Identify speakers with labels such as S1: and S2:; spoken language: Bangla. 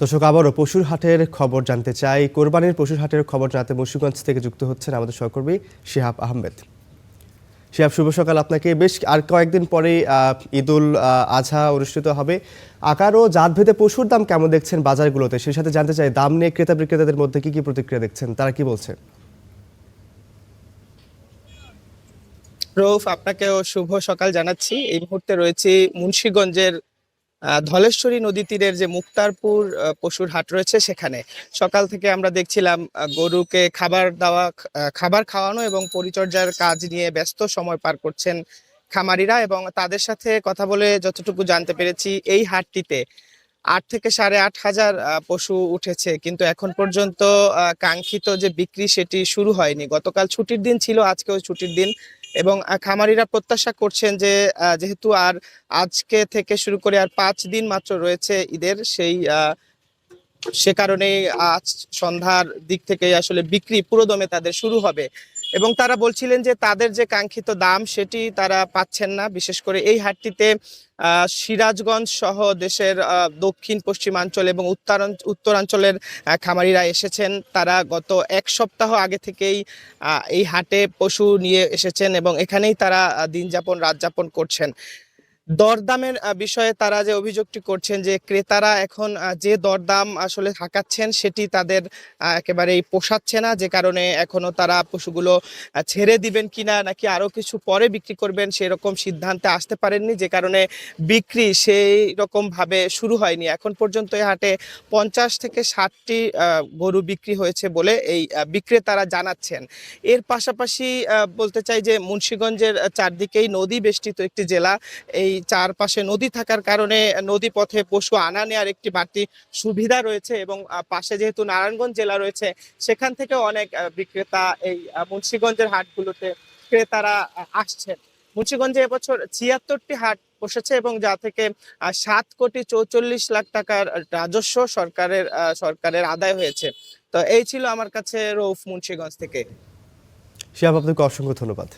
S1: দর্শক, আবারও পশুর হাটের খবর জানতে চাই। কোরবানির পশুর হাটের খবর জানাতে মুন্সিগঞ্জ থেকে যুক্ত হচ্ছেন আমাদের সহকর্মী শিহাব আহমেদ। শিহাব, শুভ সকাল আপনাকে। বেশ আর কয়েকদিন পরে ঈদুল আজহা অনুষ্ঠিত হবে। আকার ও জাতভেদে পশুর দাম কেমন দেখছেন বাজারগুলোতে, সেই সাথে জানতে চাই দাম নিয়ে ক্রেতা বিক্রেতাদের মধ্যে কি প্রতিক্রিয়া দেখছেন, তারা কি বলছে?
S2: রৌফ, আপনাকেও শুভ সকাল জানাচ্ছি। এই মুহূর্তে রয়েছে মুন্সিগঞ্জের ধলেশ্বরী নদী তীরের যে মুক্তারপুর পশুর হাট রয়েছে সেখানে। সকাল থেকে আমরা দেখছিলাম গরুকে খাবার দেওয়া, খাবার খাওয়ানো এবং পরিচর্যার কাজ নিয়ে ব্যস্ত সময় পার করছেন খামারিরা। এবং তাদের সাথে কথা বলে যতটুকু জানতে পেরেছি, এই হাটটিতে 8 থেকে 8.5 হাজার পশু উঠেছে, কিন্তু এখন পর্যন্ত কাঙ্ক্ষিত যে বিক্রি সেটি শুরু হয়নি। গতকাল ছুটির দিন ছিল, আজকেও ছুটির দিন। এবং খামারিরা প্রত্যাশা করছেন যে যেহেতু আর আজকে থেকে শুরু করে আর 5 দিন মাত্র রয়েছে ঈদের, সে কারণে আজ সন্ধ্যার দিক থেকে আসলে বিক্রি পুরোদমে তাদের শুরু হবে। এবং তারা বলছিলেন যে তাদের যে কাঙ্ক্ষিত দাম সেটি তারা পাচ্ছেন না। বিশেষ করে এই হাটটিতে সিরাজগঞ্জ সহ দেশের দক্ষিণ পশ্চিমাঞ্চল এবং উত্তরাঞ্চলের খামারিরা এসেছেন। তারা গত 1 সপ্তাহ আগে থেকেই এই হাটে পশু নিয়ে এসেছেন এবং এখানেই তারা রাত যাপন করছেন। দরদামের বিষয়ে তারা যে অভিযোগটি করছেন যে ক্রেতারা এখন যে দরদাম আসলে হাঁকাচ্ছেন সেটি তাদের একেবারেই পোষাচ্ছে না, যে কারণে এখনো তারা পশুগুলো ছেড়ে দিবেন কিনা নাকি আরো কিছু পরে বিক্রি করবেন সেরকম সিদ্ধান্তে আসতে পারেননি, যে কারণে বিক্রি সেই রকম ভাবে শুরু হয়নি। এখন পর্যন্ত এই হাটে 50 থেকে 60টি গরু বিক্রি হয়েছে বলে এই বিক্রেতারা জানাচ্ছেন। এর পাশাপাশি বলতে চাই যে মুন্সিগঞ্জের চারদিকেই নদী বেষ্টিত একটি জেলা। এই চারপাশে নদী থাকার কারণে নদী পথে পশু আনা নেওয়ার একটি বাড়তি সুবিধা রয়েছে। এবং পাশে যেহেতু নারায়ণগঞ্জ জেলা রয়েছে, সেখান থেকে অনেক বিক্রেতা এই মুন্সিগঞ্জের হাটগুলোতে ক্রেতারা আসছেন। মুন্সিগঞ্জে এবছর 76টি হাট বসেছে এবং যা থেকে 7,44,00,000 টাকার রাজস্ব সরকারের আদায় হয়েছে। তো এই ছিল আমার কাছে রৌফ, মুন্সিগঞ্জ থেকে।
S1: শিহাব, আপনাকে অসংখ্য ধন্যবাদ।